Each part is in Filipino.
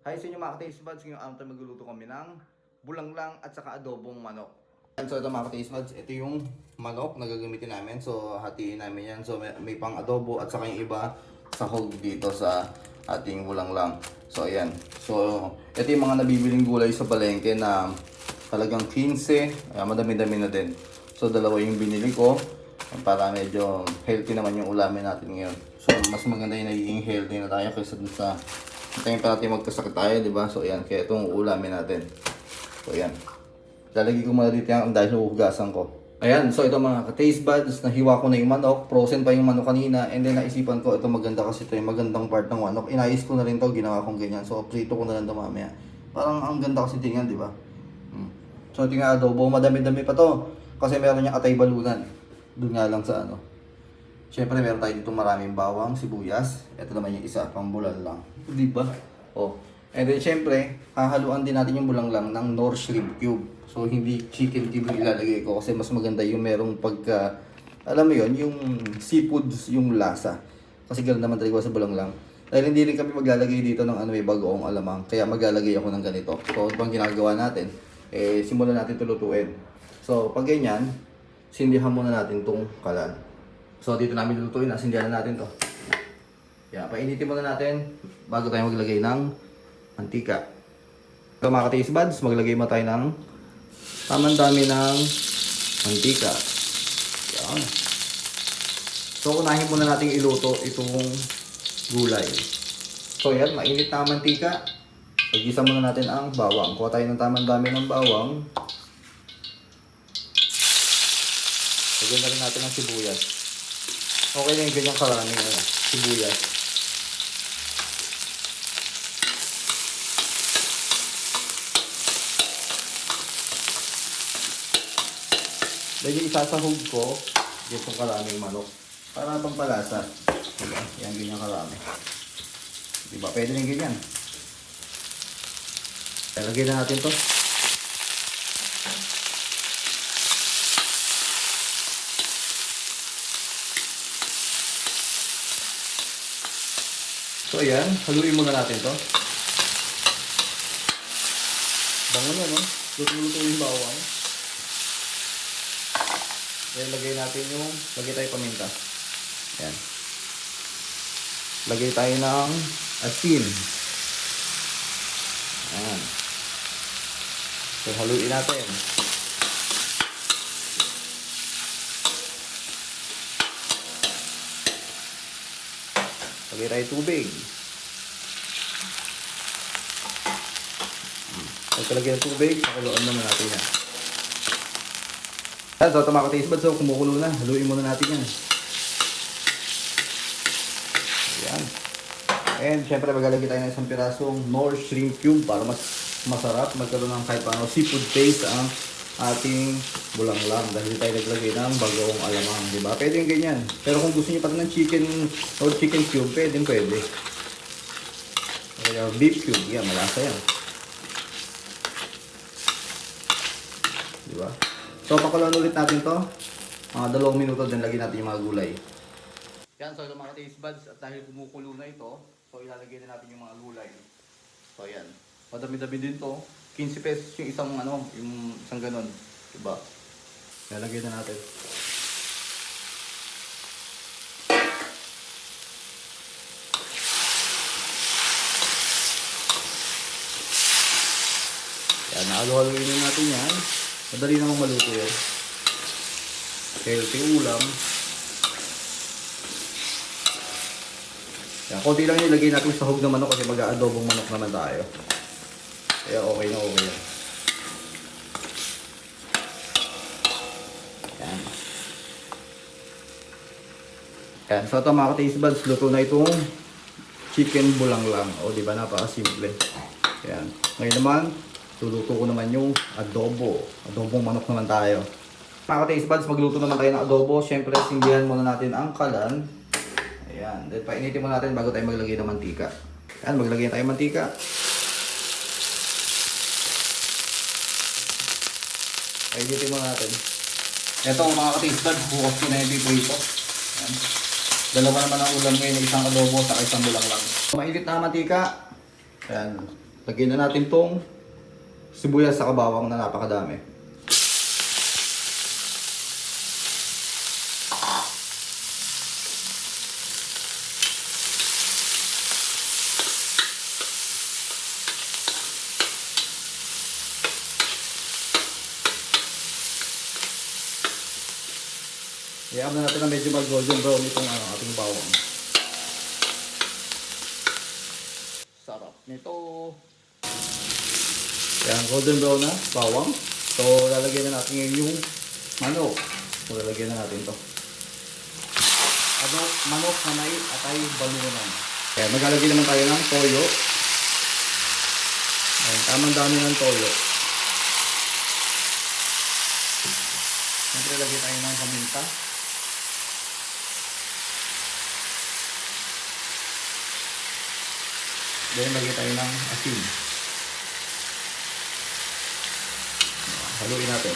Hi sa inyo mga ka-taste buds, ngayong araw tayo magluluto kami ng bulanglang at saka adobong manok. So ito mga ka-taste buds, ito yung manok na gagamitin namin. So hatiin namin yan. So may pang adobo at saka yung iba sahog dito sa ating bulanglang. So ayan. So ito yung mga nabibiling gulay sa palengke na talagang 15. Madami-dami na din. So dalawa yung binili ko para medyo healthy naman yung ulamin natin ngayon. So mas maganda yung nagiging healthy na tayo kaysa dun sa hintayin pa natin magkasakit tayo, di ba? So ayan, kaya itong ulamin natin. So ayan. Lalagay ko muna dito yan dahil huhugasan ko. Ayan, so ito mga ka-taste buds, nahiwa ko na yung manok. Frozen pa yung manok kanina. And then naisipan ko, ito maganda kasi ito yung magandang part ng manok. Inayos ko na rin to, ginawa kong ganyan. So prito ko na lang ito mamaya. Parang ang ganda kasi tingnan, di ba? So ito nga adobo, madami-dami pa to. Kasi meron niyang atay balunan. Doon nga lang sa ano. Siyempre meron tayo dito maraming bawang, sibuyas. Ito naman yung isa, pang bulanglang. Di ba? Oh. And then siyempre, hahaluan din natin yung bulanglang ng Knorr Shrimp Cube. So hindi chicken cube yung ilalagay ko kasi mas maganda yung merong pagka, alam mo yon, yung seafoods, yung lasa. Kasi ganoon naman talaga sa bulanglang. Dahil hindi rin kami maglalagay dito ng ano, may bagoong alamang. Kaya maglalagay ako ng ganito. So ito bang ginagawa natin? Simulan natin tulutuin. So pag ganyan, sindihan muna natin tong kalan. So dito namin lulutuin, nasindihan na natin to. Yan, painitin muna natin bago tayo maglagay ng mantika. So mga ka-taste buds, maglagay mo tayo ng tamang dami ng mantika. Yan. So unahin muna natin iluto itong gulay. So yan, mainit na ang mantika. Pag-isa muna natin ang bawang. Kuha tayo ng tamang dami ng bawang. Lagyan na rin natin ang sibuyas. Okay na yung ganyang karaming sibuyas. Lagyan isasahog ko itong karaming manok. Para pampalasa. Diba? Yan ganyang karami. Diba? Pwede rin ganyan. Lagyan na natin to. So ayan, haluin muna natin to. Bango na, no? Luto-luto yung bawang. Then lagay natin yung, lagay tayo paminta. Ayan. Lagay tayo ng asin. Ayan. So haluin natin. Lagay tayo tubig. Pagkalagay ng tubig, pakuluan naman natin yan. Yan, so ito mga ka-taste buds, so kumukulo na. Haluin muna natin yan. Ayan. And syempre maglalagay tayo ng isang pirasong Knorr Shrimp Cube para mas masarap. Magkaroon ng kahit paano seafood taste ang ating bulanglang dahil tayo naglagay ng bagoong alamang, di ba? Pwede yung ganyan. Pero kung gusto niyo pa rin ng chicken or chicken cube, pwede. Kaya beef cube, yan, malasa yan. Di ba? So, pakuluan ulit natin to. Mga 2 minuto din lagyan natin yung mga gulay. Yan, so ito mga taste buds at dahil kumukulo na ito, so ilalagay na natin yung mga gulay. So, yan. Madami-dami din to. 15 pesos yung isang ano, yung isang ganon, diba? Lalagay na natin. Yan, nakalo-haloin na natin yan. Madali namang maluto yan. Healthy ulam. Yan, konti lang nilagay natin sa sahog na manok kasi mag-aadobong manok naman tayo. Kaya okay na okay yan. Yan. Yan. So ito mga ka-taste buds, luto na itong chicken bulanglang. O diba, napaka-simple. Yan. Ngayon naman, luluto ko naman yung adobo. Adobong manok naman tayo. Mga ka-taste buds, magluto naman tayo ng adobo. Siyempre, sindihan muna natin ang kalan. Ayan. Then painitin muna natin bago tayo maglagay ng mantika. Ayan, maglagay tayo ng mantika. Painitin muna natin. Ito mga ka-taste buds, bukas ko na yung dito. Ayan. Dalawa naman ang ulam ngayon, isang adobo at isang bulanglang. Mainit na mantika. Ayan. Lagyan na natin tong sibuyas sa bawang na napakadami. Iyaam na natin na medyo mag-golden brown itong ating bawang. Sarap nito. Yan, golden brown na bawang. So, lalagyan na natin ngayon yung manok. So, lalagyan na natin to. Manok na may atay balunan. Kaya maglalagay naman tayo ng toyo. Ayan, tamang dami ng toyo. Siyempre, lagyan tayo ng paminta. Then, lagyan tayo ng asin. Haluin natin.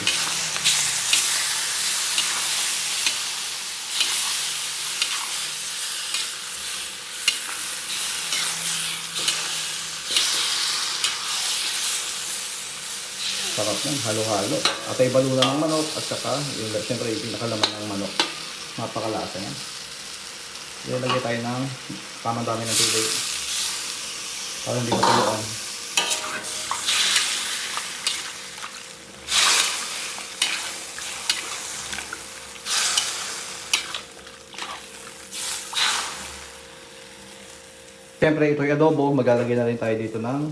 Sarap yan, halo-halo. Atay balulan ng manok at saka yung siyempre yung pinakalaman ng manok. Napakalasa yan. Then, lagyan tayo ng tamang dami ng tubig. Para hindi matuluan. Siyempre, ito yung adobo. Maglalagay na rin tayo dito ng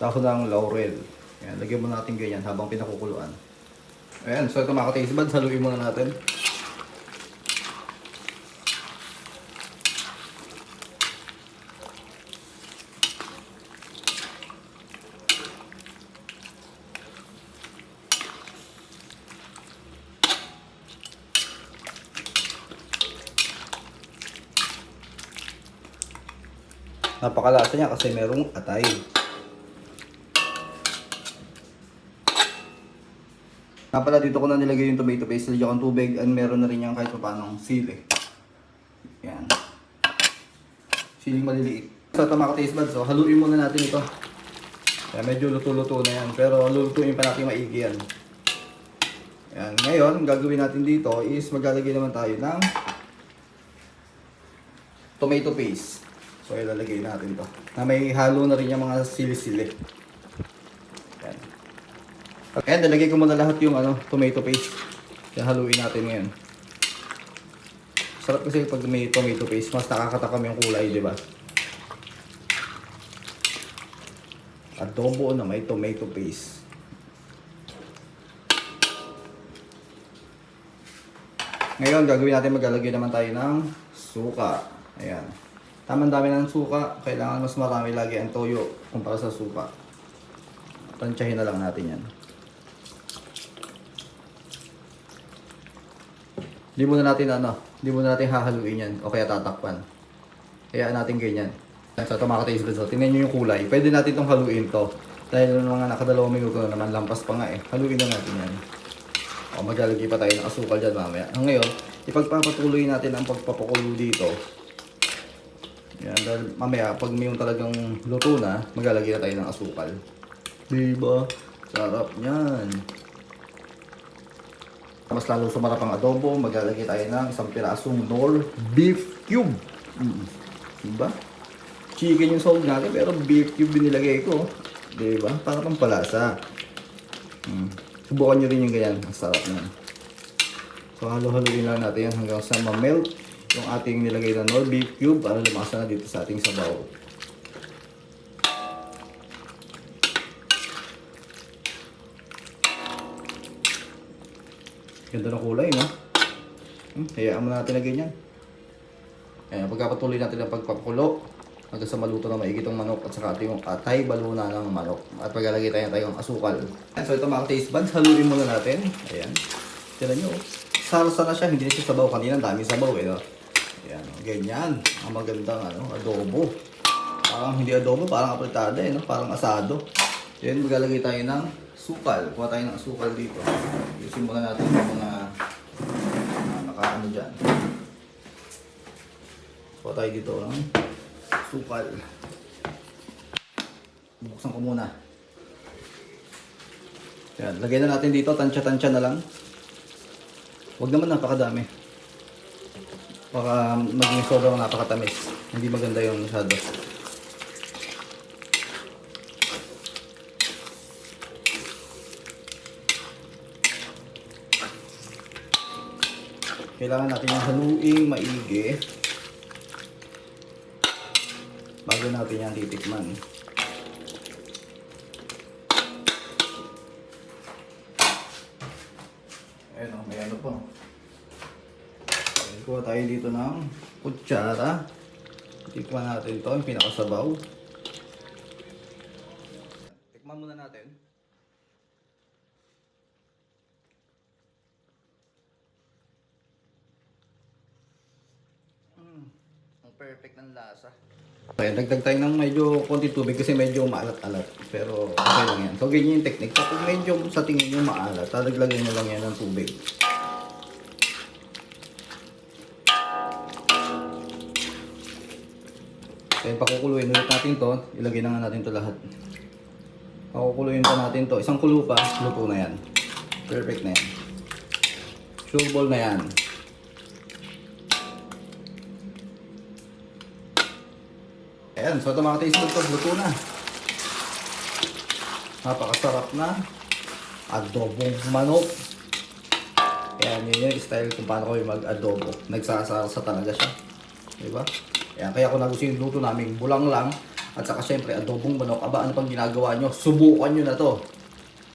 dahon ng laurel. Ayan, lagyan muna natin ganyan habang pinakukuluan. Ayan, so ito mga ka-taste buds, haluin muna natin. Napakalasa niya kasi merong atay. Pala dito ko na nilagay yung tomato paste, lagyan ko ng tubig and meron na rin yung kahit paano sili. Yan. Siling maliliit. So ito mga taste buds, so haluin muna natin ito. Yan, medyo luto-luto na yan, pero lulutuin pa natin maigi yan. Yan. Ngayon, gagawin natin dito is maglalagay naman tayo ng tomato paste. So ilalagay natin to. Na may halo na rin yung mga sili-sili. Yan. Ayan, nalagay ko muna lahat yung tomato paste. Yan, haluin natin ngayon. Sarap kasi pag may tomato paste, mas nakakatakam yung kulay, di ba? Adobo na may tomato paste. Ngayon, gagawin natin, maglalagay naman tayo ng suka. Ayan. Tamang dami ng suka, kailangan mas marami lagi ang toyo kumpara sa suka. Tansyahin na lang natin yan. Hindi muna natin hahaluin yan o kaya tatakpan. Kaya natin ganyan. So ito mga ka-taste buds, tingnan nyo yung kulay. Pwede natin itong haluin to. Dahil mga nakadalawang minuto na naman, lampas pa nga eh. Haluin na natin yan. O maglalagay pa tayo ng asukal dyan mamaya. Ngayon, ipagpapatuloy natin ang pagpapakulo dito. Yan, dahil mamaya pag may yung talagang luto na, maglalagay na tayo ng asukal. Diba? Sarap niyan. Mas lalo sumarap ang adobo, maglalagay tayo ng isang pirasong Knorr beef cube. Diba? Chicken yung sahog natin, pero beef cube binilagay ko. Diba? Para pang palasa. Subukan nyo rin yung ganyan. Ang sarap niyan. So halo-haloin lang natin yan hanggang sa ma-melt yung ating nilagay na Knorr beef cube para lumasa na dito sa ating sabaw. Ganda ng kulay, no? Hayaan mo natin na ganyan. Ayan, pagkapatuloy natin ang pagpapakulo hanggang sa maluto na maigi itong manok at saka ating atay baluna ng manok. At paglalagay tayo ng asukal. So ito mga taste buds, haluin muna natin. Ayan. Tignan nyo, salsa na siya, hindi na siya sabaw. Kanina dami sabaw eh, no? Ayan, ganyan. Ang magandang adobo. Parang hindi adobo, parang apritada eh, no? Parang asado. Then maglalagay tayo ng sukal. Kuha tayo ng asukal dito. Yusin muna natin yung mga nakaano dyan. Kuha tayo dito ng sukal. Buksan ko muna. Yan, lagay na natin dito, tansya-tansya na lang. Huwag naman napakadami. Baka maging sobrang napakatamis. Hindi maganda yung masyado. Kailangan natin yung haluing maigi bago natin yan titikman. Ayun o, may ano po. Kuha tayo dito ng kutsara. Tikman natin to, yung pinakasabaw. Tikman muna natin. Ang perfect ng lasa. Okay, dagdag tayo ng medyo konti tubig kasi medyo maalat-alat. Pero okay lang yan. So ganyan yung technique. Kapag medyo sa tingin nyo maalat, dadaglagan nyo lang yan ng tubig. Okay, pakukuluin ulit natin to. Ilagay na nga natin to lahat. Pakukuluin pa natin to. Isang kulo pa, luto na yan. Perfect na yan. Sure ball na yan. Ayan, so ito mga taste buds ko, luto na. Napakasarap na adobong manok. Ayan, yun yung style kung paano ko mag-adobo. Nagsasarsa talaga siya. Diba? Ayan, kaya kung nagustuhan yung luto namin, bulang lang. At saka syempre, adobong manok. Aba, ano pang ginagawa nyo? Subukan nyo na to.